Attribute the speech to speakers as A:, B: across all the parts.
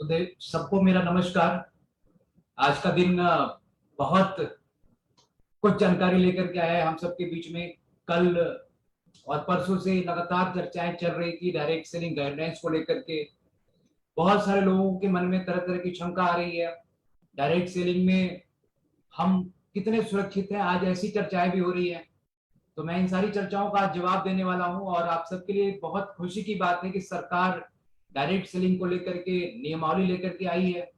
A: सबको मेरा नमस्कार। आज का दिन बहुत कुछ जानकारी लेकर के आया है हम सबके बीच में। कल और परसों से लगातार चर्चाएं चल रही थी डायरेक्ट सेलिंग गाइडलाइंस को लेकर के। बहुत सारे लोगों के मन में तरह तरह की शंका आ रही है डायरेक्ट सेलिंग में हम कितने सुरक्षित हैं। आज ऐसी चर्चाएं भी हो रही है, तो मैं इन सारी चर्चाओं का जवाब देने वाला हूं। और आप सबके लिए बहुत खुशी की बात है कि सरकार डायरेक्ट सेलिंग को लेकर के नियमावली लेकर के आई है।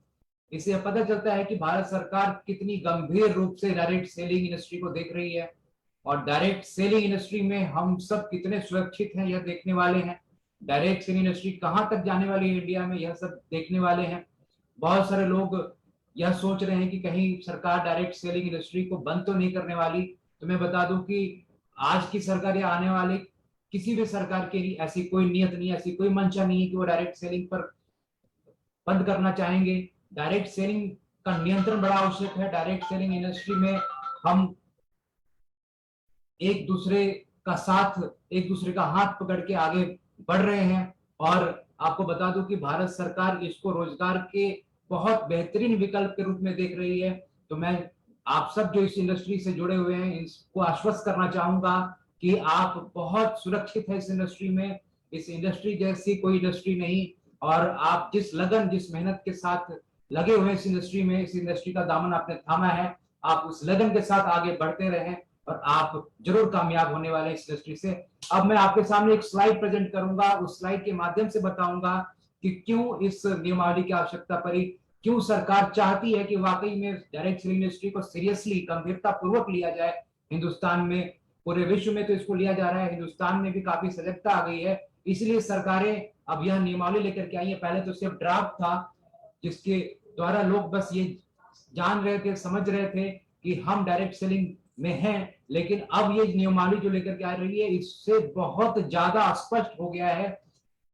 A: इससे यह पता चलता है कि भारत सरकार कितनी गंभीर रूप से डायरेक्ट सेलिंग इंडस्ट्री को देख रही है, और डायरेक्ट सेलिंग इंडस्ट्री में हम सब कितने सुरक्षित हैं यह देखने वाले हैं। डायरेक्ट सेलिंग इंडस्ट्री कहां तक जाने वाली है इंडिया में, यह सब देखने वाले हैं। बहुत सारे लोग यह सोच रहे हैं कि कहीं सरकार डायरेक्ट सेलिंग इंडस्ट्री को बंद तो नहीं करने वाली। तो मैं बता दूं कि आज की सरकार या आने वाले किसी भी सरकार के लिए ऐसी कोई नियत नहीं, ऐसी कोई मंशा नहीं है कि वो डायरेक्ट सेलिंग पर बंद करना चाहेंगे। डायरेक्ट सेलिंग का नियंत्रण बड़ा आवश्यक है। डायरेक्ट सेलिंग इंडस्ट्री में हम एक दूसरे का साथ, एक दूसरे का हाथ पकड़ के आगे बढ़ रहे हैं। और आपको बता दूं कि भारत सरकार इसको रोजगार के बहुत बेहतरीन विकल्प के रूप में देख रही है। तो मैं आप सब जो इस इंडस्ट्री से जुड़े हुए हैं इसको आश्वस्त करना चाहूंगा कि आप बहुत सुरक्षित है इस इंडस्ट्री में। इस इंडस्ट्री जैसी कोई इंडस्ट्री नहीं। और आप जिस लगन, जिस मेहनत के साथ लगे हुए इस इंडस्ट्री में, इस इंडस्ट्री का दामन आपने थामा है, आप उस लगन के साथ आगे बढ़ते रहें और आप जरूर कामयाब होने वाले हैं इस इंडस्ट्री से। अब मैं आपके सामने एक स्लाइड प्रेजेंट करूंगा, उस स्लाइड के माध्यम से बताऊंगा कि क्यों इस नियमावली की आवश्यकता पड़ी, क्यों सरकार चाहती है कि वाकई में डायरेक्ट सेलिंग इंडस्ट्री को सीरियसली, गंभीरता पूर्वक लिया जाए हिंदुस्तान में। पूरे विश्व में तो इसको लिया जा रहा है, हिंदुस्तान में भी काफी सजगता आ गई है, इसलिए सरकारें अब यह नियमावली लेकर के आई है। पहले तो सिर्फ ड्राफ्ट था जिसके द्वारा लोग बस ये जान रहे थे, समझ रहे थे कि हम डायरेक्ट सेलिंग में हैं, लेकिन अब ये नियमावली जो लेकर के आ रही है इससे बहुत ज्यादा स्पष्ट हो गया है।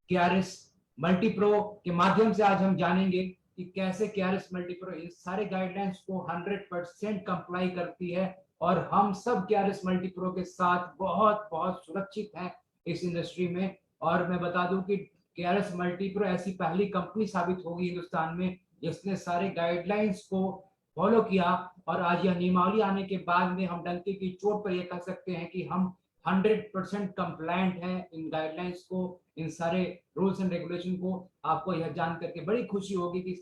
A: केआरएस मल्टीप्रो के माध्यम से आज हम जानेंगे कि कैसे केआरएस मल्टीप्रो इन सारे गाइडलाइंस को 100% कंप्लाई करती है, और हम सब केआरएस मल्टीप्रो के साथ बहुत बहुत सुरक्षित हैं इस इंडस्ट्री में। और मैं बता दूं कि केआरएस मल्टीप्रो ऐसी पहली कंपनी साबित होगी हिंदुस्तान में जिसने सारे गाइडलाइंस को फॉलो किया। और आज यह नियमावली आने के बाद में हम डंके की चोट पर यह कह सकते हैं कि हम 100% कंप्लायंट हैं इन गाइडलाइंस को, इन सारे रूल्स एंड रेगुलेशन को। आपको यह जान करके बड़ी खुशी होगी कि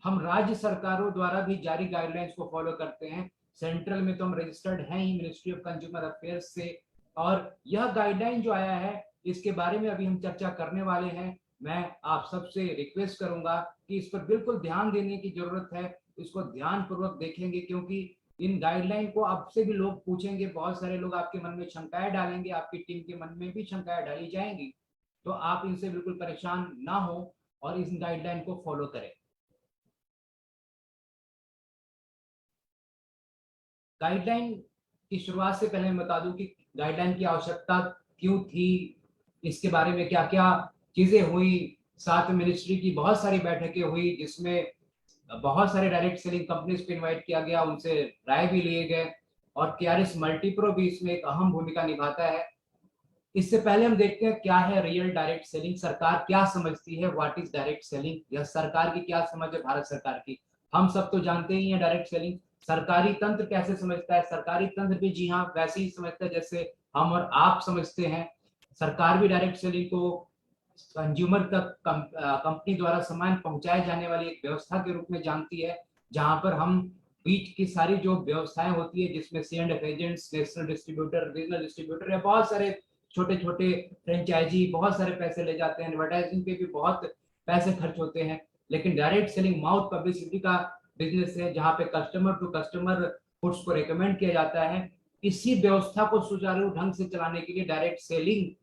A: हम राज्य सरकारों द्वारा भी जारी गाइडलाइंस को फॉलो करते हैं। सेंट्रल में तो हम रजिस्टर्ड हैं ही मिनिस्ट्री ऑफ कंज्यूमर अफेयर्स से। और यह गाइडलाइन जो आया है इसके बारे में अभी हम चर्चा करने वाले हैं। मैं आप सबसे रिक्वेस्ट करूंगा कि इस पर बिल्कुल ध्यान देने की जरूरत है, इसको ध्यान पूर्वक देखेंगे, क्योंकि इन गाइडलाइन को आपसे भी लोग पूछेंगे। बहुत सारे लोग आपके मन में शंकाएं डालेंगे, आपकी टीम के मन में भी शंकाएं डाली जाएंगी, तो आप इनसे बिल्कुल परेशान ना हो और इस गाइडलाइन को फॉलो करें। गाइडलाइन की शुरुआत से पहले मैं बता दूं कि गाइडलाइन की आवश्यकता क्यों थी, इसके बारे में क्या क्या चीजें हुई। साथ में मिनिस्ट्री की बहुत सारी बैठकें हुई जिसमें बहुत सारे डायरेक्ट सेलिंग कंपनीज को इनवाइट किया गया, उनसे राय भी लिए गए, और केआरएस मल्टीप्रो भी इसमें एक अहम भूमिका निभाता है। इससे पहले हम देखते हैं क्या है रियल डायरेक्ट सेलिंग, सरकार क्या समझती है, व्हाट इज डायरेक्ट सेलिंग, यह सरकार की क्या समझ है भारत सरकार की। हम सब तो जानते ही हैं डायरेक्ट सेलिंग। सरकारी तंत्र कैसे समझता है, सरकारी तंत्र भी जी हाँ वैसे ही समझता है जैसे हम और आप समझते हैं। सरकार भी डायरेक्ट सेलिंग को कंज्यूमर तक कंपनी द्वारा सामान पहुंचाए जाने वाली एक व्यवस्था के रूप में जानती है, जहां पर हम बीच की सारी जो व्यवस्थाएं होती है जिसमें C&F agents, national distributor, regional distributor या बहुत सारे छोटे छोटे फ्रेंचाइजी बहुत सारे पैसे ले जाते हैं, एडवर्टाइजिंग पे भी बहुत पैसे खर्च होते हैं। लेकिन डायरेक्ट सेलिंग माउथ पब्लिसिटी का बिजनेस है जहां पे कस्टमर टू कस्टमर फूड्स को रिकमेंड किया जाता है। इसी व्यवस्था को सुचारू ढंग से चलाने के लिए डायरेक्ट सेलिंग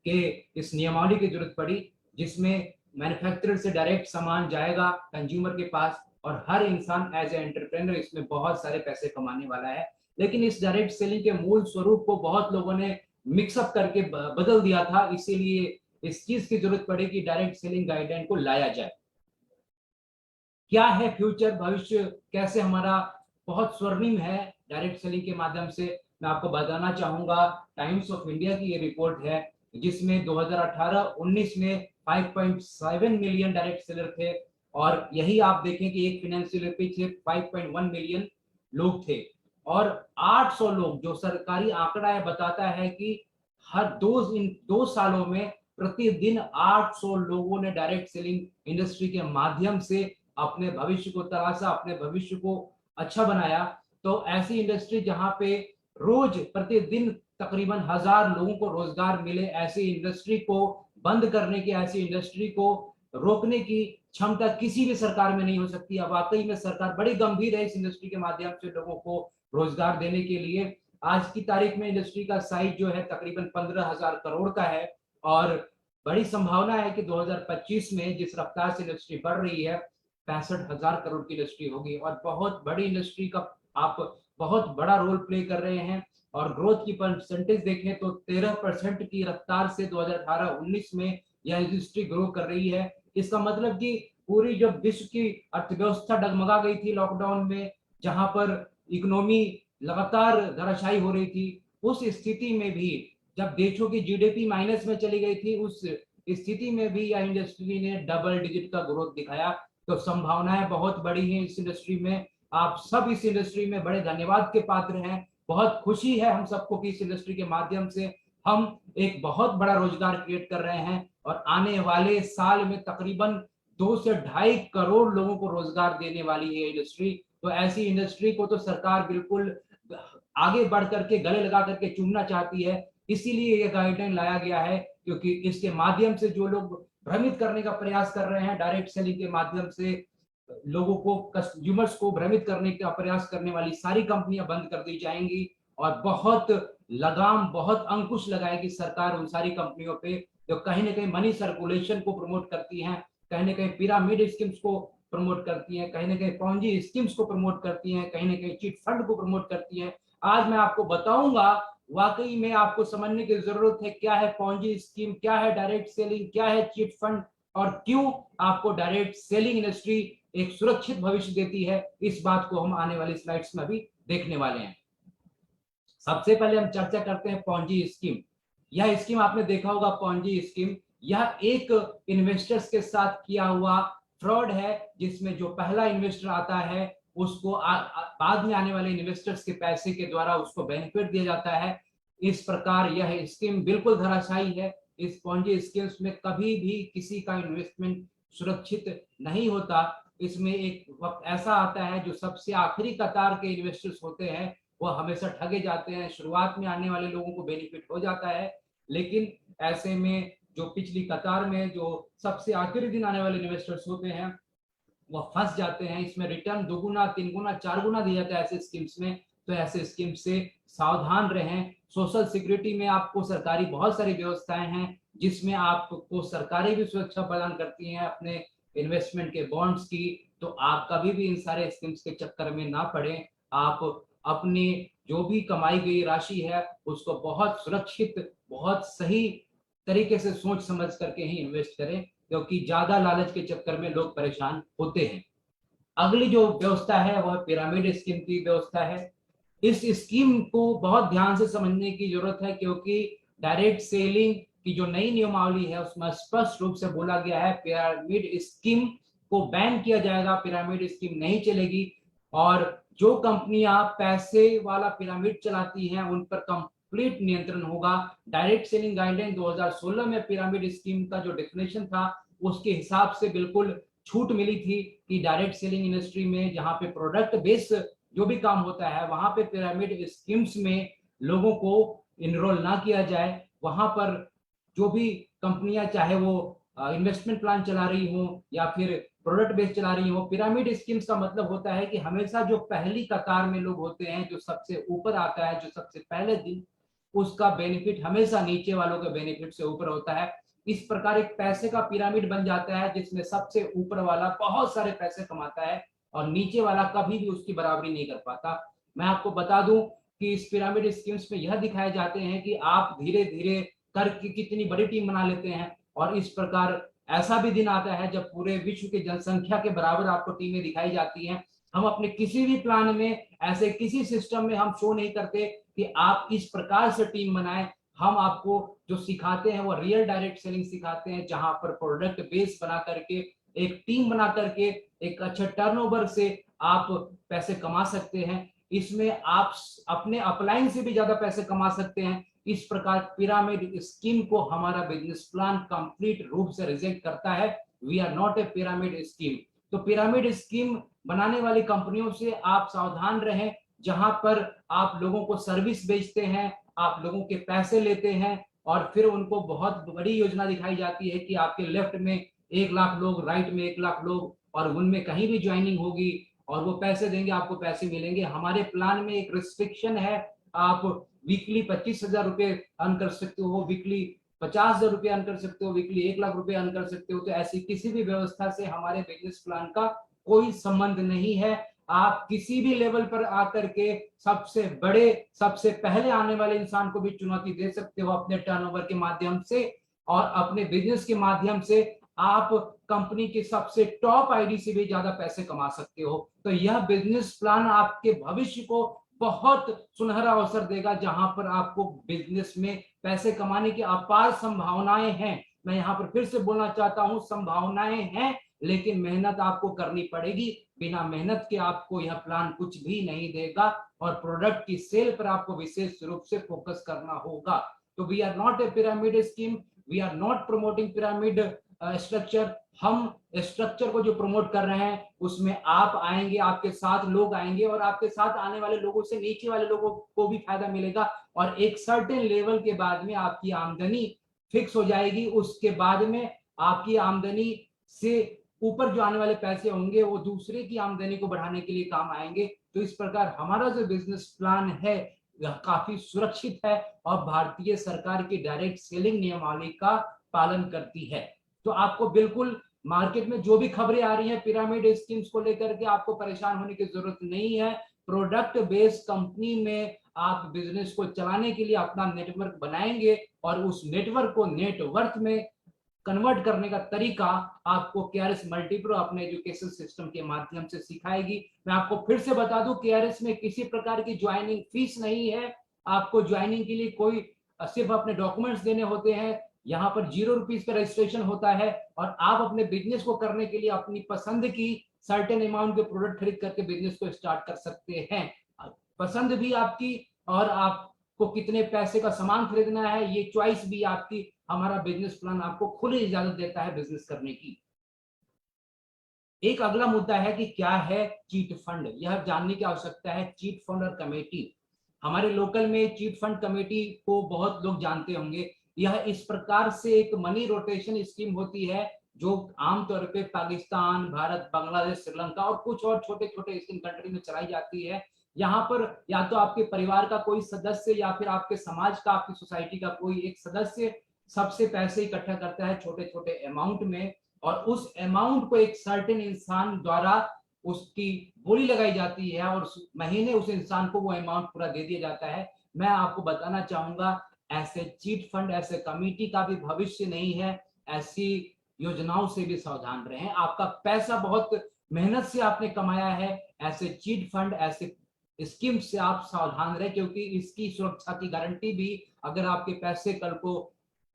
A: के इस नियमावली की जरूरत पड़ी, जिसमें मैन्युफैक्चरर से डायरेक्ट सामान जाएगा कंज्यूमर के पास, और हर इंसान एज ए एंटरप्रेन्योर इसमें बहुत सारे पैसे कमाने वाला है। लेकिन इस डायरेक्ट सेलिंग के मूल स्वरूप को बहुत लोगों ने मिक्सअप करके बदल दिया था, इसीलिए इस चीज की जरूरत पड़ी कि डायरेक्ट सेलिंग गाइडलाइन को लाया जाए। क्या है फ्यूचर, भविष्य कैसे हमारा बहुत स्वर्णिम है डायरेक्ट सेलिंग के माध्यम से, मैं आपको बताना चाहूंगा। टाइम्स ऑफ इंडिया की ये रिपोर्ट है जिसमें 2018-19 में 5.7 मिलियन डायरेक्ट सेलर थे, और यही आप देखें कि एक फाइनेंशियल ईयर पीछे 5.1 मिलियन लोग थे और 800 लोग, जो सरकारी आंकड़ा है बताता है कि हर इन 2 सालों में प्रतिदिन 800 लोगों ने डायरेक्ट सेलिंग इंडस्ट्री के माध्यम से अपने भविष्य को तराशा, अपने भविष्य को अच्छा बनाया। तो ऐसी इंडस्ट्री जहां पे रोज प्रतिदिन तकरीबन 1000 लोगों को रोजगार मिले, ऐसी इंडस्ट्री को बंद करने की, ऐसी इंडस्ट्री को रोकने की क्षमता किसी भी सरकार में नहीं हो सकती है। वाकई में सरकार बड़ी गंभीर है इस इंडस्ट्री के माध्यम से लोगों को रोजगार देने के लिए। आज की तारीख में इंडस्ट्री का साइज जो है तकरीबन 15,000 करोड़ का है और बड़ी संभावना है कि 2025 में जिस रफ्तार से इंडस्ट्री बढ़ रही है 65,000 करोड़ की इंडस्ट्री होगी और बहुत बड़ी इंडस्ट्री का आप बहुत बड़ा रोल प्ले कर रहे हैं। और ग्रोथ की परसेंटेज देखें तो 13% की रफ्तार से 2018-19 में यह इंडस्ट्री ग्रो कर रही है। इसका मतलब कि पूरी जब विश्व की अर्थव्यवस्था डगमगा गई थी लॉकडाउन में, जहां पर इकोनॉमी लगातार धराशायी हो रही थी, उस स्थिति में भी जब देशों की जीडीपी माइनस में चली गई थी, उस स्थिति में भी यह इंडस्ट्री ने डबल डिजिट का ग्रोथ दिखाया। तो संभावनाएं बहुत बड़ी हैं इस इंडस्ट्री में। आप सब इस इंडस्ट्री में बड़े धन्यवाद के पात्र हैं। बहुत खुशी है हम सबको कि इस इंडस्ट्री के माध्यम से हम एक बहुत बड़ा रोजगार क्रिएट कर रहे हैं और आने वाले साल में तकरीबन 2 से 2.5 करोड़ लोगों को रोजगार देने वाली है इंडस्ट्री। तो ऐसी इंडस्ट्री को तो सरकार बिल्कुल आगे बढ़ करके गले लगा करके चूमना चाहती है। इसीलिए ये गाइडलाइन लाया गया है, क्योंकि इसके माध्यम से जो लोग भ्रमित करने का प्रयास कर रहे हैं, डायरेक्ट सेलिंग के माध्यम से लोगों को, कंज्यूमर्स को भ्रमित करने का प्रयास करने वाली सारी कंपनियां बंद कर दी जाएंगी और बहुत लगाम, बहुत अंकुश लगाएगी सरकार उन सारी कंपनियों पे जो कहीं ना कहीं मनी सर्कुलेशन को प्रमोट करती हैं, कहीं ना कहीं पिरामिड स्कीम्स को प्रमोट करती हैं, कहीं ना कहीं पॉन्जी स्कीम्स को प्रमोट करती हैं, कहीं ना कहीं चिट फंड को प्रमोट करती हैं। आज मैं आपको बताऊंगा, वाकई में आपको समझने की जरूरत है क्या है पॉन्जी स्कीम, क्या है डायरेक्ट सेलिंग, क्या है चिट फंड और क्यों आपको डायरेक्ट सेलिंग इंडस्ट्री एक सुरक्षित भविष्य देती है। इस बात को हम आने वाली स्लाइड्स में अभी देखने वाले हैं। सबसे पहले हम चर्चा करते हैं पॉन्जी स्कीम। यह स्कीम आपने देखा होगा, पॉन्जी स्कीम, यह एक इन्वेस्टर्स के साथ किया हुआ फ्रॉड है, जिसमें जो पहला इन्वेस्टर आता है उसको बाद में आने वाले इन्वेस्टर्स के पैसे के द्वारा उसको बेनिफिट दिया जाता है। इस प्रकार यह स्कीम बिल्कुल धराशायी है। इस पॉन्जी स्कीम्स में कभी भी किसी का इन्वेस्टमेंट सुरक्षित नहीं होता। इसमें एक वक्त ऐसा आता है जो सबसे आखिरी कतार के इन्वेस्टर्स होते हैं वो हमेशा ठगे जाते हैं। शुरुआत में आने वाले लोगों को बेनिफिट हो जाता है, लेकिन ऐसे में जो पिछली कतार में जो सबसे आखिरी दिन आने वाले इन्वेस्टर्स होते हैं वो फंस जाते हैं। इसमें रिटर्न 2 गुना, 3 गुना, 4 गुना दिया जाता है ऐसे स्कीम्स में। तो ऐसे स्कीम से सावधान रहें। सोशल सिक्योरिटी में आपको सरकारी बहुत सारी व्यवस्थाएं हैं जिसमें आपको सरकारें भी सुरक्षा प्रदान करती हैं अपने इन्वेस्टमेंट के बॉन्ड्स की। तो आप कभी भी इन सारे स्कीम्स के चक्कर में ना पड़े। आप अपनी जो भी कमाई गई राशि है उसको बहुत सुरक्षित, बहुत सही तरीके से सोच समझ करके ही इन्वेस्ट करें, क्योंकि ज्यादा लालच के चक्कर में लोग परेशान होते हैं। अगली जो व्यवस्था है वह पिरामिड स्कीम की व्यवस्था है। इस स्कीम को बहुत ध्यान से समझने की जरूरत है, क्योंकि डायरेक्ट सेलिंग की जो नई नियमावली है उसमें स्पष्ट रूप से बोला गया है पिरामिड स्कीम को बैन किया जाएगा, पिरामिड स्कीम नहीं चलेगी। और जो कंपनियां पैसे वाला पिरामिड चलाती हैं उन पर कंप्लीट नियंत्रण होगा। डायरेक्ट सेलिंग गाइडलाइन 2016 में पिरामिड स्कीम का जो डेफिनेशन था उसके हिसाब से बिल्कुल छूट मिली थी कि डायरेक्ट सेलिंग इंडस्ट्री में जहां पे प्रोडक्ट बेस्ड जो भी काम होता है वहां पे पिरामिड स्कीम्स में लोगों को इनरोल ना किया जाए। वहां पर जो भी कंपनियां चाहे वो इन्वेस्टमेंट प्लान चला रही हो या फिर प्रोडक्ट बेस्ड चला रही हो, पिरामिड स्कीम्स का मतलब होता है कि हमेशा जो पहली कतार में लोग होते हैं, जो सबसे ऊपर आता है, जो सबसे पहले दिन, उसका बेनिफिट हमेशा नीचे वालों के बेनिफिट से ऊपर होता है। इस प्रकार एक पैसे का पिरामिड बन जाता है जिसमें सबसे ऊपर वाला बहुत सारे पैसे कमाता है और नीचे वाला कभी भी उसकी बराबरी नहीं कर पाता। मैं आपको बता दूं कि इस पिरामिड स्कीम्स में यह दिखाए जाते हैं कि आप धीरे धीरे करके कितनी बड़ी टीम बना लेते हैं और इस प्रकार ऐसा भी दिन आता है जब पूरे विश्व की जनसंख्या के बराबर आपको टीमें दिखाई जाती हैं। हम अपने किसी भी प्लान में, ऐसे किसी सिस्टम में हम शो नहीं करते कि आप इस प्रकार से टीम बनाएं। हम आपको जो सिखाते हैं वो रियल डायरेक्ट सेलिंग सिखाते हैं, जहां पर प्रोडक्ट बेस बना करके एक टीम बना करके एक अच्छे टर्नओवर से आप पैसे कमा सकते हैं। इसमें आप अपने अपलाइन से भी ज्यादा पैसे कमा सकते हैं। इस प्रकार पिरामिड स्कीम को हमारा बिजनेस प्लान कंप्लीट रूप से रिजेक्ट करता है। We are not a pyramid scheme. तो पिरामिड स्कीम बनाने वाली कंपनियों से आप सावधान रहें, जहां पर आप लोगों को सर्विस बेचते हैं, आप लोगों के पैसे लेते हैं और फिर उनको बहुत बड़ी योजना दिखाई जाती है कि आपके लेफ्ट में 1 लाख लोग, राइट में 1 लाख लोग, और उनमें कहीं भी ज्वाइनिंग होगी और वो पैसे देंगे, आपको पैसे मिलेंगे। हमारे प्लान में एक रिस्ट्रिक्शन है, आप वीकली 25,000 रुपए अर्न कर सकते हो, वीकली 50,000 रुपए अर्न कर सकते हो, वीकली 1 लाख रुपए अर्न कर सकते हो। तो ऐसी किसी भी व्यवस्था से हमारे बिजनेस प्लान का कोई संबंध नहीं है। आप किसी भी लेवल पर आकर के सबसे बड़े, सबसे पहले आने वाले इंसान को भी चुनौती दे सकते हो अपने टर्नओवर के माध्यम से और अपने बिजनेस के माध्यम से। आप कंपनी के सबसे टॉप आईडी से भी ज्यादा पैसे कमा सकते हो। तो यह बिजनेस प्लान आपके भविष्य को बहुत सुनहरा अवसर देगा, जहां पर आपको बिजनेस में पैसे कमाने की अपार संभावनाएं हैं। मैं यहां पर फिर से बोलना चाहता हूं, संभावनाएं हैं, लेकिन मेहनत आपको करनी पड़ेगी। बिना मेहनत के आपको यह प्लान कुछ भी नहीं देगा और प्रोडक्ट की सेल पर आपको विशेष रूप से फोकस करना होगा। तो we are not a pyramid scheme, we are not promoting pyramid structure. हम स्ट्रक्चर को जो प्रमोट कर रहे हैं उसमें आप आएंगे, आपके साथ लोग आएंगे और आपके साथ आने वाले लोगों से नीचे वाले लोगों को भी फायदा मिलेगा और एक सर्टेन लेवल के बाद में आपकी आमदनी फिक्स हो जाएगी। उसके बाद में आपकी आमदनी से ऊपर जो आने वाले पैसे होंगे वो दूसरे की आमदनी को बढ़ाने के लिए काम आएंगे। तो इस प्रकार हमारा जो बिजनेस प्लान है यह काफी सुरक्षित है और भारतीय सरकार की डायरेक्ट सेलिंग नियमावली का पालन करती है। तो आपको बिल्कुल मार्केट में जो भी खबरें आ रही हैं पिरामिड स्कीम्स को लेकर के आपको परेशान होने की जरूरत नहीं है। प्रोडक्ट बेस्ड कंपनी में आप बिजनेस को चलाने के लिए अपना नेटवर्क बनाएंगे और उस नेटवर्क को नेटवर्थ में कन्वर्ट करने का तरीका आपको केआरएस मल्टीप्रो अपने एजुकेशन सिस्टम के माध्यम से सिखाएगी। मैं आपको फिर से बता दूं, केआरएस में किसी प्रकार की ज्वाइनिंग फीस नहीं है। आपको ज्वाइनिंग के लिए कोई सिर्फ अपने डॉक्यूमेंट्स देने होते हैं। यहाँ पर 0 रुपीज का रजिस्ट्रेशन होता है और आप अपने बिजनेस को करने के लिए अपनी पसंद की सर्टेन अमाउंट के प्रोडक्ट खरीद करके बिजनेस को स्टार्ट कर सकते हैं। पसंद भी आपकी और आपको कितने पैसे का सामान खरीदना है ये चॉइस भी आपकी। हमारा बिजनेस प्लान आपको खुली इजाजत देता है बिजनेस करने की। एक अगला मुद्दा है कि क्या है चीट फंड। यह जानने की आवश्यकता है। चीट फंड और कमेटी, हमारे लोकल में चीट फंड कमेटी को बहुत लोग जानते होंगे। यह इस प्रकार से एक मनी रोटेशन स्कीम होती है जो आमतौर पे पाकिस्तान, भारत, बांग्लादेश, श्रीलंका और कुछ और छोटे छोटे एशियन कंट्री में चलाई जाती है। यहाँ पर या तो आपके परिवार का कोई सदस्य या फिर आपके समाज का, आपकी सोसाइटी का कोई एक सदस्य सबसे पैसे इकट्ठा करता है छोटे छोटे अमाउंट में और उस अमाउंट को एक सर्टेन इंसान द्वारा उसकी बोली लगाई जाती है और महीने उस इंसान को वो अमाउंट पूरा दे दिया जाता है। मैं आपको बताना चाहूंगा ऐसे चीट फंड, ऐसे कमेटी का भी भविष्य नहीं है। ऐसी योजनाओं से भी सावधान रहें। आपका पैसा बहुत मेहनत से आपने कमाया है, ऐसे चीट फंड, ऐसे स्कीम से आप सावधान रहे, क्योंकि इसकी सुरक्षा की गारंटी भी, अगर आपके पैसे कल को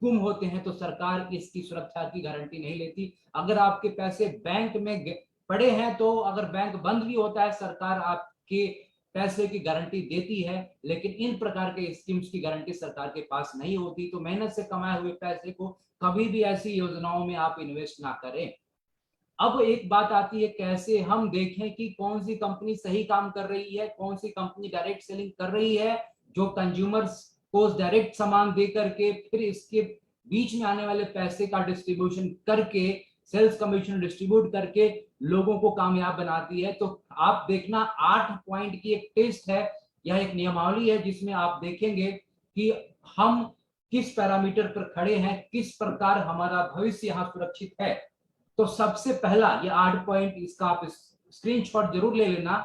A: गुम होते हैं तो सरकार इसकी सुरक्षा की गारंटी नहीं लेती। अगर आपके पैसे बैंक में पड़े हैं तो अगर बैंक बंद भी होता है सरकार आपके पैसे की गारंटी देती है, लेकिन इन प्रकार के स्कीम्स की गारंटी सरकार के पास नहीं होती। तो मेहनत से कमाए हुए पैसे को कभी भी ऐसी योजनाओं में आप इन्वेस्ट ना करें। अब एक बात आती है, कैसे हम देखें कि कौन सी कंपनी सही काम कर रही है, कौन सी कंपनी डायरेक्ट सेलिंग कर रही है, जो कंज्यूमर्स को डायरेक्ट सामान दे करके फिर इसके बीच में आने वाले पैसे का डिस्ट्रीब्यूशन करके, सेल्स कमीशन डिस्ट्रीब्यूट करके लोगों को कामयाब बनाती है। तो आप देखना 8 पॉइंट की एक टेस्ट है, यह एक नियमावली है जिसमें आप देखेंगे कि हम किस पैरामीटर पर खड़े हैं, किस प्रकार हमारा भविष्य यहाँ सुरक्षित है। तो सबसे पहला ये 8 पॉइंट, इसका आप स्क्रीनशॉट जरूर ले लेना।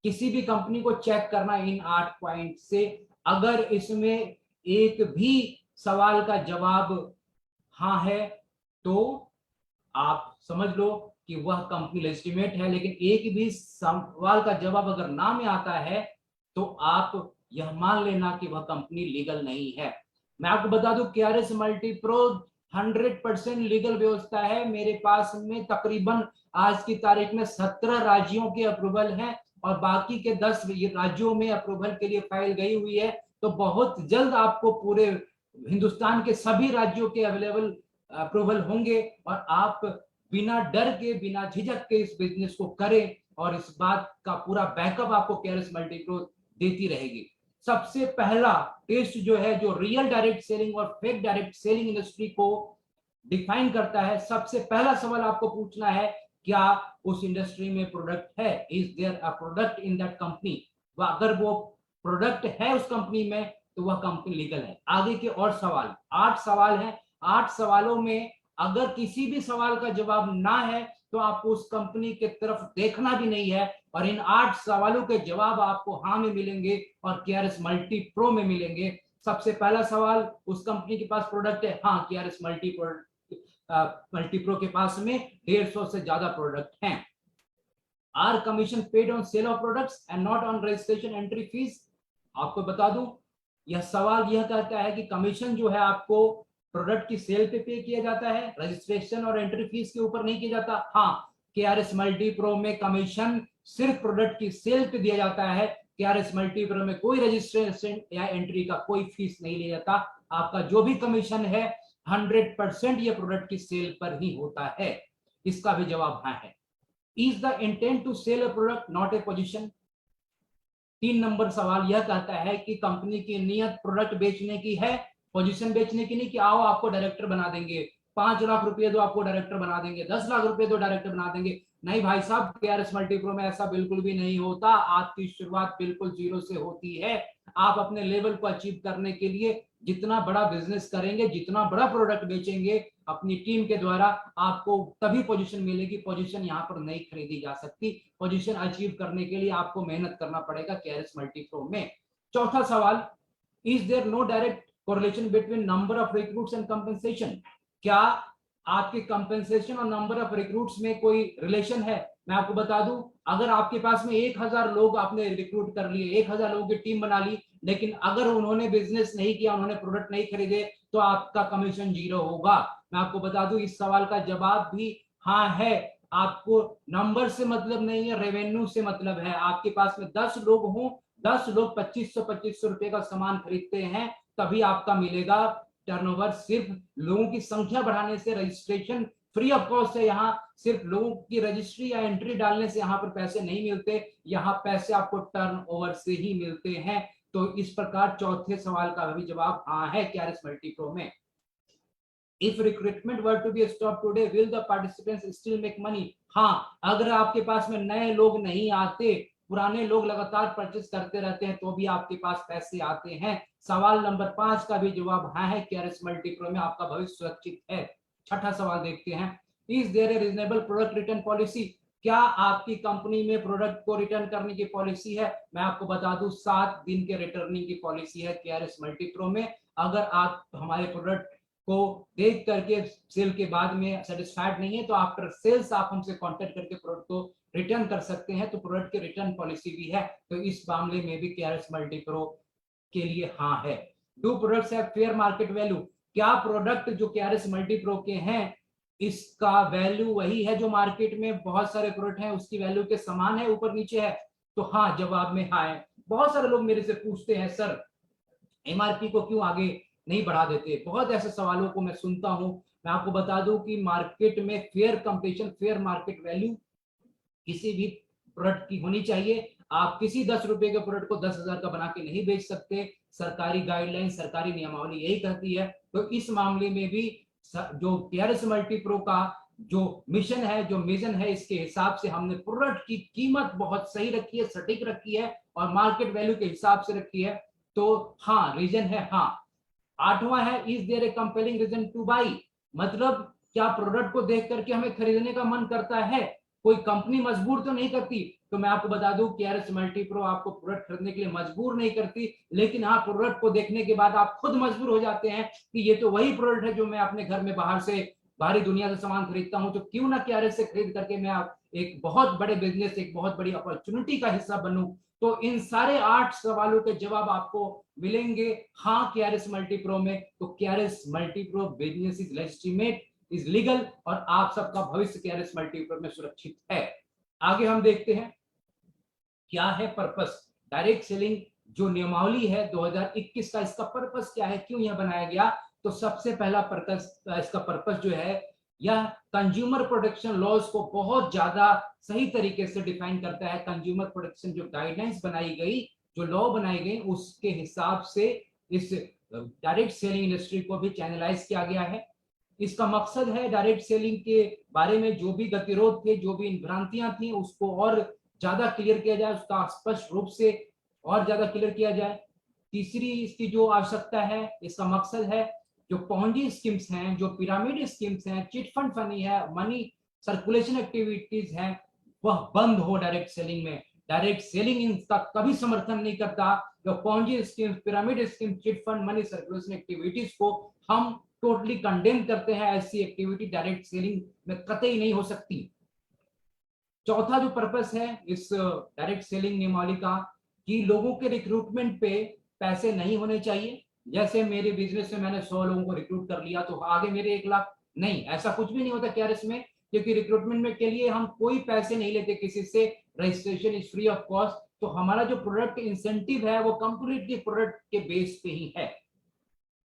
A: किसी भी कंपनी को चेक करना इन 8 पॉइंट से, अगर इसमें एक भी सवाल का जवाब हाँ है तो आप समझ लो कि वह कंपनी लेजिटिमेट है, लेकिन एक भी सवाल का जवाब अगर ना में आता है तो आप यह मान लेना कि वह कंपनी लीगल नहीं है। मैं आपको बता दूं केआरएस मल्टीप्रो 100% लीगल व्यवस्था है। मेरे पास में तकरीबन आज की तारीख में 17 राज्यों के अप्रूवल हैं और बाकी के 10 राज्यों में अप्रूवल के लिए फाइल गई हुई है। तो बहुत जल्द आपको पूरे हिंदुस्तान के सभी राज्यों के अवेलेबल अप्रूवल होंगे और आप बिना डर के, बिना झिझक के इस बिजनेस को करें और इस बात का पूरा बैकअप आपको केयरस मल्टीप्रो देती रहेगी। सबसे पहला टेस्ट जो है, जो रियल डायरेक्ट सेलिंग और फेक डायरेक्ट सेलिंग इंडस्ट्री को डिफाइन करता है, सबसे पहला सवाल आपको पूछना है, क्या उस इंडस्ट्री में प्रोडक्ट है? Is there a product in that company? अगर वो प्रोडक्ट है उस कंपनी में तो वह कंपनी लीगल है। आगे के और सवाल, 8 सवाल हैं। 8 सवालों में अगर किसी भी सवाल का जवाब ना है तो आपको उस कंपनी की तरफ देखना भी नहीं है और इन 8 सवालों के जवाब आपको हाँ में मिलेंगे और केआरएस मल्टी प्रो में मिलेंगे। सबसे पहला सवाल, उस कंपनी के पास प्रोडक्ट है? हाँ, केआरएस मल्टी प्रो के पास में 150 से ज्यादा प्रोडक्ट हैं। Are commission paid on sale of products and not on registration entry fees? आपको बता दूं, यह सवाल यह कहता है कि कमीशन जो है आपको प्रोडक्ट की सेल पे किया जाता है, रजिस्ट्रेशन और एंट्री फीस के ऊपर नहीं किया जाता। हाँ, केआरएस मल्टी प्रो में कमीशन सिर्फ प्रोडक्ट की सेल पे दिया जाता है। केआरएस मल्टी प्रो में कोई रजिस्ट्रेशन या एंट्री का कोई फीस नहीं लिया जाता। आपका जो भी कमीशन है 100% ये प्रोडक्ट की सेल पर ही होता है। इसका भी जवाब हाँ है। Is the intent to sell a product not a position? 3 number सवाल यह कहता है कि कंपनी की नियत प्रोडक्ट बेचने की है, पोजीशन बेचने की नहीं कि आओ आपको डायरेक्टर बना देंगे, 5 लाख रुपए दो आपको डायरेक्टर बना देंगे, 10 लाख रुपए दो डायरेक्टर बना देंगे। नहीं भाई साहब, केआरएस मल्टीप्रो में ऐसा बिल्कुल भी नहीं होता। आपकी शुरुआत बिल्कुल जीरो से होती है। आप अपने लेवल को अचीव करने के लिए जितना बड़ा बिजनेस करेंगे, जितना बड़ा प्रोडक्ट बेचेंगे अपनी टीम के द्वारा, आपको तभी पोजीशन मिलेगी। पोजीशन यहाँ पर नहीं खरीदी जा सकती। पोजीशन अचीव करने के लिए आपको मेहनत करना पड़ेगा केआरएस मल्टीप्रो में। चौथा सवाल, is there no direct correlation between number of recruits and compensation? क्या आपके कंपनसेशन और नंबर ऑफ रिक्रूट्स में कोई रिलेशन है? मैं आपको बता दूं, अगर आपके पास में 1000 लोग आपने रिक्रूट कर लिए, 1000 लोगों की टीम बना ली, लेकिन अगर उन्होंने बिजनेस नहीं किया, उन्होंने प्रोडक्ट नहीं खरीदे, तो आपका कमीशन जीरो होगा। मैं आपको बता दूं, इस सवाल का जवाब भी हाँ है। आपको नंबर से मतलब नहीं है, रेवेन्यू से मतलब है। आपके पास में 10 लोग हों, 10 लोग 2500 रुपए का सामान खरीदते हैं, तभी आपका मिलेगा टर्नओवर। सिर्फ लोगों की संख्या बढ़ाने से, रजिस्ट्रेशन फ्री ऑफ कॉस्ट है, यहाँ सिर्फ लोगों की रजिस्ट्री या एंट्री डालने से यहाँ पर पैसे नहीं मिलते, यहाँ पैसे आपको टर्नओवर से ही मिलते हैं। तो इस प्रकार चौथे सवाल का भी जवाब हाँ है केआरएस मल्टीप्रो में। If recruitment were to be stopped today, will the participants still make money? हाँ, अगर आपके पास में नए लोग नहीं आते, पुराने लोग लगातार परचेस करते रहते हैं, तो भी आपके पास पैसे आते हैं। सवाल नंबर 5 का भी जवाब हाँ है, केआरएस मल्टीप्रो में आपका भविष्य सुरक्षित है। छठा सवाल देखते हैं, is there a reasonable product return policy? क्या आपकी कंपनी में प्रोडक्ट को रिटर्न करने की पॉलिसी है? मैं आपको बता दूं, 7 दिन के रिटर्निंग की पॉलिसी है केआरएस मल्टीप्रो में। अगर आप हमारे प्रोडक्ट को देख करके सेल के बाद में सेटिस्फाइड नहीं है, तो आफ्टर सेल्स आप हमसे कांटेक्ट करके प्रोडक्ट को रिटर्न कर सकते हैं। तो प्रोडक्ट की रिटर्न पॉलिसी भी है। तो इस मामले में भी केआरएस मल्टीप्रो के लिए हाँ है। Do products have fair market value? क्या प्रोडक्ट जो केआरएस मल्टीप्रो के हैं, इसका वैल्यू वही है जो मार्केट में बहुत सारे प्रोडक्ट हैं उसकी वैल्यू के समान है, ऊपर नीचे है? तो हाँ, जवाब में हाँ है। बहुत सारे लोग मेरे से पूछते हैं, सर एमआरपी को क्यों आगे नहीं बढ़ा देते? बहुत ऐसे सवालों को मैं सुनता हूं। मैं आपको बता दूं कि मार्केट में fair competition, fair market value किसी भी प्रोडक्ट की होनी चाहिए। आप किसी 10 रुपए के प्रोडक्ट को 10,000 का बना के नहीं बेच सकते। सरकारी गाइडलाइन, सरकारी नियमावली यही कहती है। तो इस मामले में भी जो केआरएस मल्टीप्रो का जो मिशन है, जो मिशन है, इसके हिसाब से हमने प्रोडक्ट की कीमत बहुत सही रखी है, सटीक रखी है और मार्केट वैल्यू के हिसाब से रखी है। तो हाँ, रीजन है हाँ। 8वां है, is there a compelling reason to buy? मतलब क्या प्रोडक्ट को देख करके हमें खरीदने का मन करता है? कोई कंपनी मजबूर तो नहीं करती। तो मैं आपको बता दूं, केआरएस मल्टीप्रो आपको प्रोडक्ट खरीदने के लिए मजबूर नहीं करती, लेकिन हाँ, प्रोडक्ट को देखने के बाद आप खुद मजबूर हो जाते हैं कि ये तो वही प्रोडक्ट है जो मैं अपने घर में बाहर से, बाहरी दुनिया से सामान खरीदता हूं, तो क्यों ना केआरएस से खरीद करके मैं एक बहुत बड़े बिजनेस, एक बहुत बड़ी अपॉर्चुनिटी का हिस्सा बनूं। तो इन सारे 8 सवालों के जवाब आपको मिलेंगे हाँ KRS मल्टीप्रो में। तो KRS Multipro business is legitimate, is legal, और आप सबका भविष्य KRS मल्टीप्रो में सुरक्षित है। आगे हम देखते हैं क्या है पर्पस डायरेक्ट सेलिंग जो नियमावली है 2021 का, इसका पर्पस क्या है, क्यों यह बनाया गया। तो सबसे पहला पर्पस, इसका पर्पस जो है, यह कंज्यूमर प्रोटेक्शन लॉज को बहुत ज्यादा सही तरीके से डिफाइन करता है। कंज्यूमर प्रोटेक्शन जो गाइडलाइंस बनाई गई, जो लॉ बनाई गई, उसके हिसाब से इस डायरेक्ट सेलिंग इंडस्ट्री को भी चैनलाइज किया गया है। इसका मकसद है डायरेक्ट सेलिंग के बारे में जो भी गतिरोध थे, जो भी भ्रांतियां थी, उसको और ज्यादा क्लियर किया जाए, उसका स्पष्ट रूप से और ज्यादा क्लियर किया जाए। तीसरी इसकी जो आवश्यकता है, इसका मकसद है जो पॉन्जी स्कीम्स हैं, जो पिरामिड स्कीम्स हैं, चिट फंड फनी है, मनी सर्कुलेशन एक्टिविटीज हैं, वह बंद हो डायरेक्ट सेलिंग में। डायरेक्ट सेलिंग इनका कभी समर्थन नहीं करता। जो Ponzi schemes, pyramid scheme, chit fund money circulation activities को हम टोटली कंडेम करते हैं। ऐसी एक्टिविटी डायरेक्ट सेलिंग में कतई नहीं हो सकती। चौथा जो पर्पस है इस डायरेक्ट सेलिंग नियमावली का, कि लोगों के रिक्रूटमेंट पे पैसे नहीं होने चाहिए। जैसे मेरे बिजनेस में मैंने 100 लोगों को रिक्रूट कर लिया तो आगे मेरे 1 लाख, नहीं, ऐसा कुछ भी नहीं होता KRS में, क्योंकि रिक्रूटमेंट में के लिए हम कोई पैसे नहीं लेते किसी से, registration is free of cost. तो हमारा जो प्रोडक्ट इंसेंटिव है वो कंप्लीटली प्रोडक्ट के बेस पे ही है।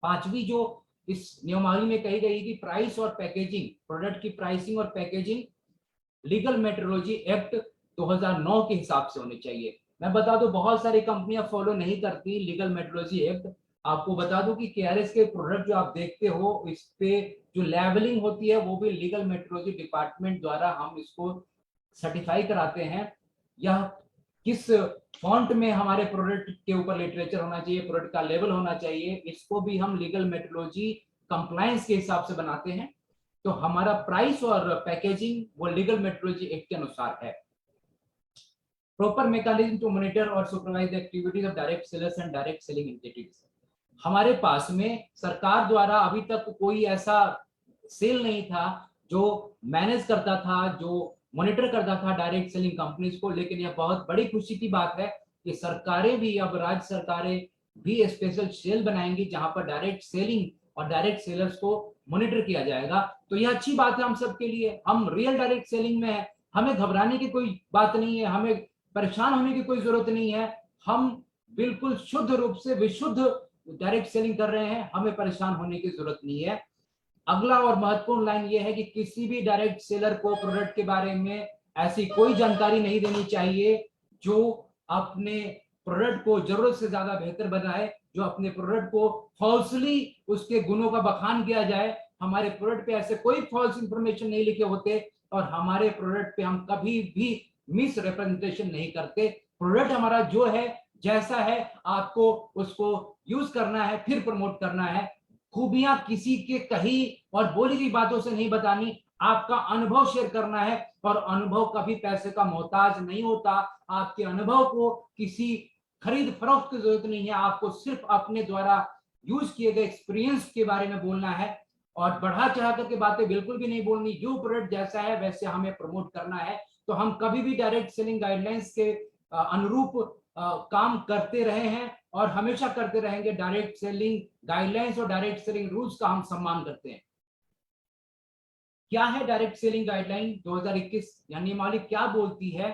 A: पांचवी जो इस नियमावली में कही गई कि प्राइस और पैकेजिंग, प्रोडक्ट की प्राइसिंग और पैकेजिंग लीगल मेट्रोलॉजी एक्ट 2009 के हिसाब से होनी चाहिए। मैं बता दूं बहुत सारी कंपनियां फॉलो नहीं करती लीगल मेट्रोलॉजी एक्ट। आपको बता दूं कि KRS के प्रोडक्ट जो आप देखते हो, इस पे जो लेबलिंग होती है वो भी लीगल मेट्रोलॉजी डिपार्टमेंट द्वारा हम इसको सर्टिफाई कराते हैं। यह किस फॉन्ट में हमारे प्रोडक्ट के ऊपर लिटरेचर होना चाहिए, प्रोडक्ट का लेवल होना चाहिए, इसको भी हम लीगल मेट्रोलॉजी कंप्लायंस के हिसाब से बनाते हैं। तो हमारा प्राइस और पैकेजिंग वो लीगल मेट्रोलॉजी एक्ट के अनुसार है। प्रॉपर मैकेनिज्म टू मॉनिटर और supervise the activities of direct sellers and direct selling entities. हमारे पास में सरकार द्वारा अभी तक कोई ऐसा सेल नहीं था जो मैनेज करता था, जो मॉनिटर करता था डायरेक्ट सेलिंग कंपनीज को। लेकिन यह बहुत बड़ी खुशी की बात है कि सरकारें भी, अब राज्य सरकारें भी स्पेशल सेल बनाएंगी जहां पर डायरेक्ट सेलिंग और डायरेक्ट सेलर्स को मॉनिटर किया जाएगा। तो यह अच्छी बात है हम सबके लिए। हम रियल डायरेक्ट सेलिंग में है, हमें घबराने की कोई बात नहीं है, हमें परेशान होने की कोई जरूरत नहीं है। हम बिल्कुल शुद्ध रूप से विशुद्ध डायरेक्ट सेलिंग कर रहे हैं, हमें परेशान होने की जरूरत नहीं है। अगला और महत्वपूर्ण लाइन यह है कि किसी भी डायरेक्ट सेलर को प्रोडक्ट के बारे में ऐसी कोई जानकारी नहीं देनी चाहिए जो अपने प्रोडक्ट को जरूरत से ज्यादा बेहतर बनाए, जो अपने प्रोडक्ट को फॉल्सली उसके गुणों का बखान किया जाए। हमारे प्रोडक्ट पे ऐसे कोई फॉल्स इंफॉर्मेशन नहीं लिखे होते और हमारे प्रोडक्ट पे हम कभी भी मिस रिप्रेजेंटेशन नहीं करते। प्रोडक्ट हमारा जो है, जैसा है, आपको उसको यूज करना है, फिर प्रमोट करना है। खूबियां किसी के कही और बोली गई बातों से नहीं बतानी, आपका अनुभव शेयर करना है। और अनुभव कभी पैसे का मोहताज नहीं होता। आपके अनुभव को किसी खरीद फरोख्त की जरूरत नहीं है, आपको सिर्फ अपने द्वारा यूज किए गए एक्सपीरियंस के बारे में बोलना है और बढ़ा चढ़ा करके बातें बिल्कुल भी नहीं बोलनी। जो प्रोडक्ट जैसा है वैसे हमें प्रमोट करना है। तो हम कभी भी डायरेक्ट सेलिंग गाइडलाइंस के अनुरूप काम करते रहे हैं और हमेशा करते रहेंगे। डायरेक्ट सेलिंग गाइडलाइंस और डायरेक्ट सेलिंग रूल्स का हम सम्मान करते हैं। क्या है डायरेक्ट सेलिंग गाइडलाइन 2021 यानी नियमावली क्या बोलती है?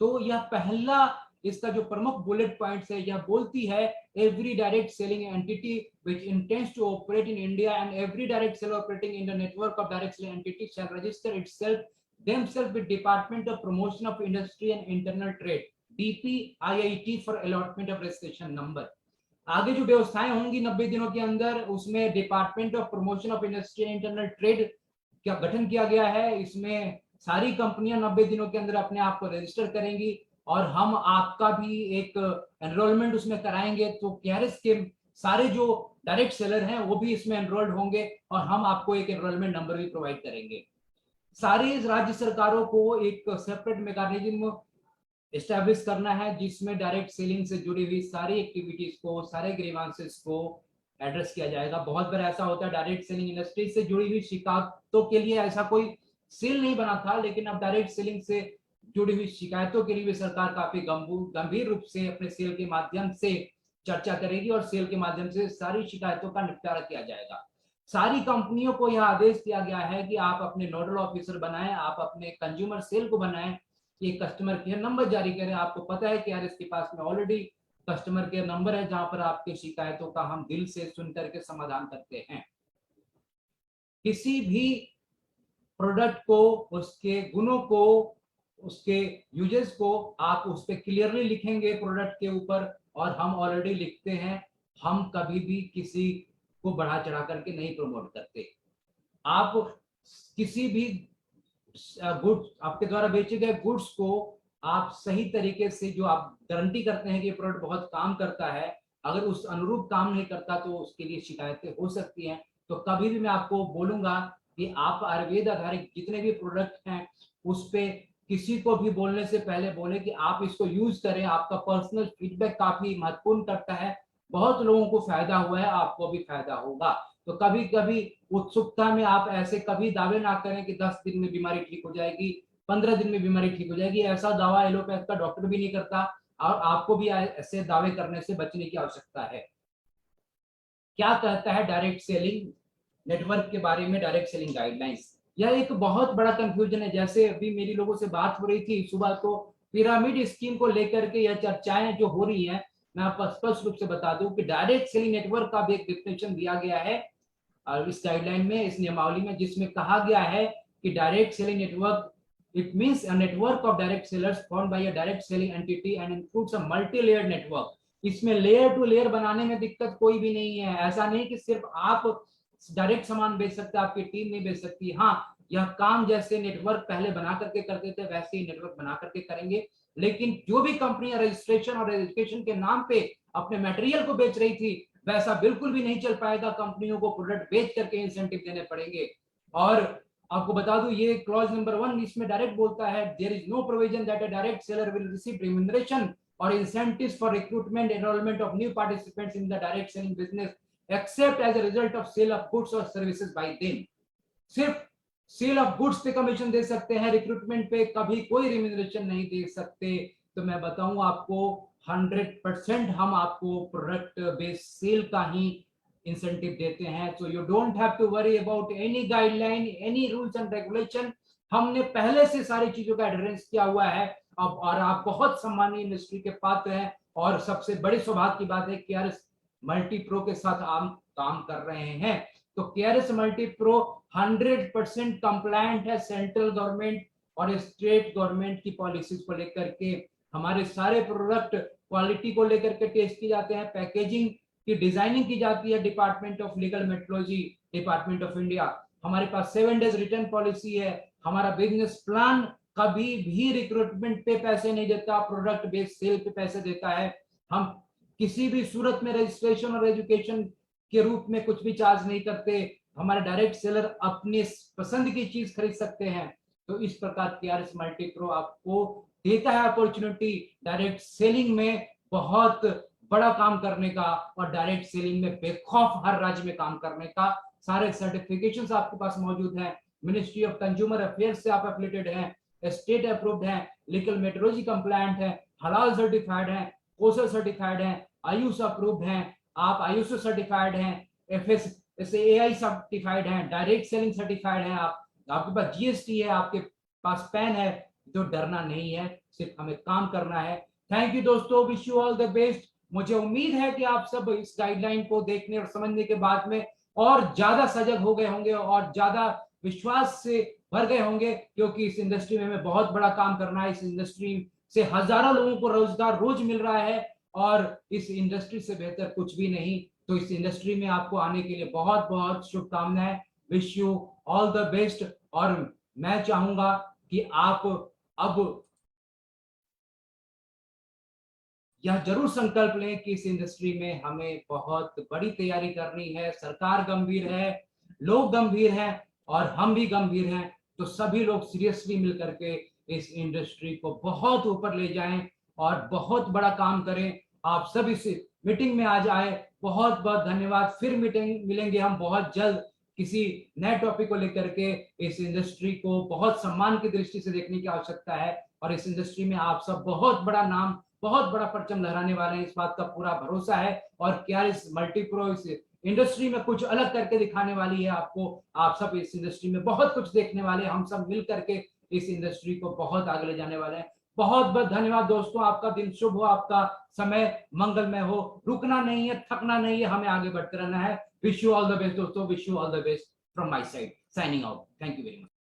A: तो यह पहला, इसका जो प्रमुख बुलेट पॉइंट्स है, यह बोलती है every direct selling entity which intends to operate in India and every direct seller operating in the network of direct selling entity shall register itself themselves with Department of Promotion of Industry and Internal Trade DPIIT for allotment of registration number। आगे जो व्यवस्थाएं होंगी 90 दिनों के अंदर, उसमें department of promotion of industry and internal trade का गठन किया गया है। इसमें सारी कंपनियां 90 दिनों के अंदर अपने आप को रजिस्टर करेंगी और हम आपका भी एक एनरोलमेंट उसमें कराएंगे। तो KRS के सारे जो डायरेक्ट सेलर हैं वो भी इसमें एनरोल्ड होंगे और हम आपको एक एनरोलमेंट नंबर भी प्रोवाइड करेंगे। सारी राज्य सरकारों को एक सेपरेट मैकेनिज्म एस्टैब्लिश करना है जिसमें डायरेक्ट सेलिंग से जुड़ी हुई सारी एक्टिविटीज को, सारे ग्रीवांसेस को एड्रेस किया जाएगा। बहुत बार ऐसा होता है डायरेक्ट सेलिंग इंडस्ट्री से जुड़ी हुई शिकायतों के लिए ऐसा कोई सेल नहीं बना था, लेकिन अब डायरेक्ट सेलिंग से जुड़ी हुई शिकायतों के लिए भी सरकार काफी गंभीर रूप से अपने सेल के माध्यम से चर्चा करेगी और सेल के माध्यम से सारी शिकायतों का निपटारा किया जाएगा। सारी कंपनियों को यह आदेश दिया गया है कि आप अपने नोडल ऑफिसर बनाएं, आप अपने कंज्यूमर सेल को बनाएं, ये कस्टमर केयर नंबर जारी करें। आपको पता है कि यार इसके पास में ऑलरेडी कस्टमर केयर नंबर है जहां पर आपके शिकायतों का हम दिल से सुन करके समाधान करते हैं। किसी भी प्रोडक्ट को, उसके गुणों को, उसके यूजेस को आप उस पर क्लियरली लिखेंगे प्रोडक्ट के ऊपर, और हम ऑलरेडी लिखते हैं। हम कभी भी किसी को बढ़ा चढ़ा करके नहीं प्रमोट करते। आप किसी भी गुड्स, आपके द्वारा बेचे गए गुड्स को आप सही तरीके से, जो आप गारंटी करते हैं कि प्रोडक्ट बहुत काम करता है, अगर उस अनुरूप काम नहीं करता तो उसके लिए शिकायतें हो सकती हैं। तो कभी भी मैं आपको बोलूंगा कि आप आयुर्वेद आधारित जितने भी प्रोडक्ट हैं उस पे किसी को भी बोलने से पहले बोले कि आप इसको यूज करें। आपका पर्सनल फीडबैक काफी महत्वपूर्ण करता है। बहुत लोगों को फायदा हुआ है, आपको भी फायदा होगा। तो कभी कभी उत्सुकता में आप ऐसे कभी दावे ना करें कि 10 दिन में बीमारी ठीक हो जाएगी, 15 दिन में बीमारी ठीक हो जाएगी। ऐसा दावा एलोपैथ का डॉक्टर भी नहीं करता, और आपको भी ऐसे दावे करने से बचने की आवश्यकता है। क्या कहता है डायरेक्ट सेलिंग नेटवर्क के बारे में, डायरेक्ट सेलिंग गाइडलाइंस? यह एक बहुत बड़ा कंफ्यूजन है। जैसे अभी मेरी लोगों से बात हो रही थी सुबह, तो पिरामिड स्कीम को लेकर के यह चर्चाएं जो हो रही हैं, मैं आपको स्पष्ट रूप से बता दूं कि डायरेक्ट सेलिंग नेटवर्क का भी एक डिफिनेशन दिया गया है इस गाइडलाइन में, इस नियमावली में, जिसमें कहा गया है कि direct selling network, it means a network of direct sellers formed by a direct selling entity and includes a multi layered network. इसमें लेयर टू लेयर बनाने में दिक्कत कोई भी नहीं है। ऐसा नहीं कि सिर्फ आप डायरेक्ट सामान बेच सकते, आपकी टीम नहीं बेच सकती। हाँ, यह काम जैसे नेटवर्क पहले बना करके करते थे वैसे ही नेटवर्क बना करके करेंगे। लेकिन जो भी कंपनियां रजिस्ट्रेशन और रजिस्ट्रेशन के नाम पे अपने मटेरियल को बेच रही थी, वैसा बिल्कुल भी नहीं चल पाएगा। कंपनियों को प्रोडक्ट बेच करके इंसेंटिव देने पड़ेंगे। और आपको बता दूं, ये क्लॉज नंबर 1 इसमें डायरेक्ट बोलता है, there is no provision that a direct seller will receive remuneration or incentives for recruitment enrollment of new participants in the direct selling business except as a result of sale of goods or services by them। सिर्फ cell of goods पे commission दे सकते हैं, recruitment पे कभी कोई remuneration नहीं दे सकते। तो मैं बताऊं आपको, 100% हम आपको प्रोडक्ट बेस्ड सेल का ही इंसेंटिव देते हैं। So you don't have to worry about any guideline, any rules and regulation. हमने पहले से सारी चीजों का एडहेरेंस किया हुआ है। अब और आप बहुत सम्मानीय इंडस्ट्री के पात्र हैं, और सबसे बड़ी सौभाग्य की बात है कि केआरएस मल्टी प्रो के साथ हम काम कर रहे हैं। तो केआरएस मल्टी प्रो 100% कंप्लायंट है सेंट्रल गवर्नमेंट और स्टेट गवर्नमेंट की पॉलिसीज को लेकर के। हमारे सारे प्रोडक्ट क्वालिटी को लेकर के टेस्ट किए जाते हैं, पैकेजिंग की डिजाइनिंग की जाती है department of legal metrology, department of India. हमारे पास 7 डेज रिटर्न पॉलिसी है। हमारा बिजनेस प्लान कभी भी रिक्रूटमेंट पे पैसे नहीं देता, प्रोडक्ट बेस्ड सेल पे पैसे देता है। हम किसी भी सूरत में रजिस्ट्रेशन और एजुकेशन के रूप में कुछ भी चार्ज नहीं करते। हमारे डायरेक्ट सेलर अपनी पसंद की चीज खरीद सकते हैं। तो इस प्रकार केआरएस मल्टी प्रो आपको देता है अपॉर्चुनिटी डायरेक्ट सेलिंग में बहुत बड़ा काम करने का, और डायरेक्ट सेलिंग में बेखौफ हर राज्य में काम करने का। सारे सर्टिफिकेशंस आपके पास मौजूद हैं। मिनिस्ट्री ऑफ कंज्यूमर अफेयर्स से आप एफिलिएटेड हैं, स्टेट अप्रूव्ड हैं, लीगल मेट्रोलॉजी कंप्लायंट है, हलाल सर्टिफाइड है, कोसल सर्टिफाइड है, आयुष अप्रूव्ड हैं, आप आयुष सर्टिफाइड हैं, एफएसएआई सर्टिफाइड हैं, डायरेक्ट सेलिंग सर्टिफाइड हैं। आप, आपके पास जीएसटी है, आपके पास पैन है। तो डरना नहीं है, सिर्फ हमें काम करना है। थैंक यू दोस्तों, wish you all the best. मुझे उम्मीद है कि आप सब इस गाइडलाइन को देखने और समझने के बाद में और ज्यादा सजग हो गए होंगे और ज्यादा विश्वास से भर गए होंगे, क्योंकि इस इंडस्ट्री में हमें बहुत बड़ा काम करना है। इस इंडस्ट्री से हजारों लोगों को रोजगार रोज मिल रहा है, और इस इंडस्ट्री से बेहतर कुछ भी नहीं। तो इस इंडस्ट्री में आपको आने के लिए बहुत बहुत शुभकामनाएं। Wish you all the best. और मैं चाहूंगा कि आप अब यह जरूर संकल्प लें कि इस इंडस्ट्री में हमें बहुत बड़ी तैयारी करनी है। सरकार गंभीर है, लोग गंभीर हैं, और हम भी गंभीर हैं। तो सभी लोग सीरियसली मिलकर के इस इंडस्ट्री को बहुत ऊपर ले जाएं और बहुत बड़ा काम करें। आप सब इस मीटिंग में आ जाए। बहुत बहुत धन्यवाद। फिर मीटिंग मिलेंगे हम बहुत जल्द किसी नए टॉपिक को लेकर के। इस इंडस्ट्री को बहुत सम्मान की दृष्टि से देखने की आवश्यकता है। और इस इंडस्ट्री में आप सब बहुत बड़ा नाम, बहुत बड़ा परचम लहराने वाले हैं, इस बात का पूरा भरोसा है। और क्या इस मल्टीप्रो इस इंडस्ट्री में कुछ अलग करके दिखाने वाली है आपको। आप सब इस इंडस्ट्री में बहुत कुछ देखने वाले हैं, हम सब मिल करके इस इंडस्ट्री को बहुत आगे ले जाने वाले हैं। बहुत बहुत धन्यवाद दोस्तों, आपका दिन शुभ हो, आपका समय मंगलमय हो। रुकना नहीं है, थकना नहीं है, हमें आगे बढ़ते रहना है। Wish you all the best दोस्तों, wish you all the best from my side, signing out. Thank you very much.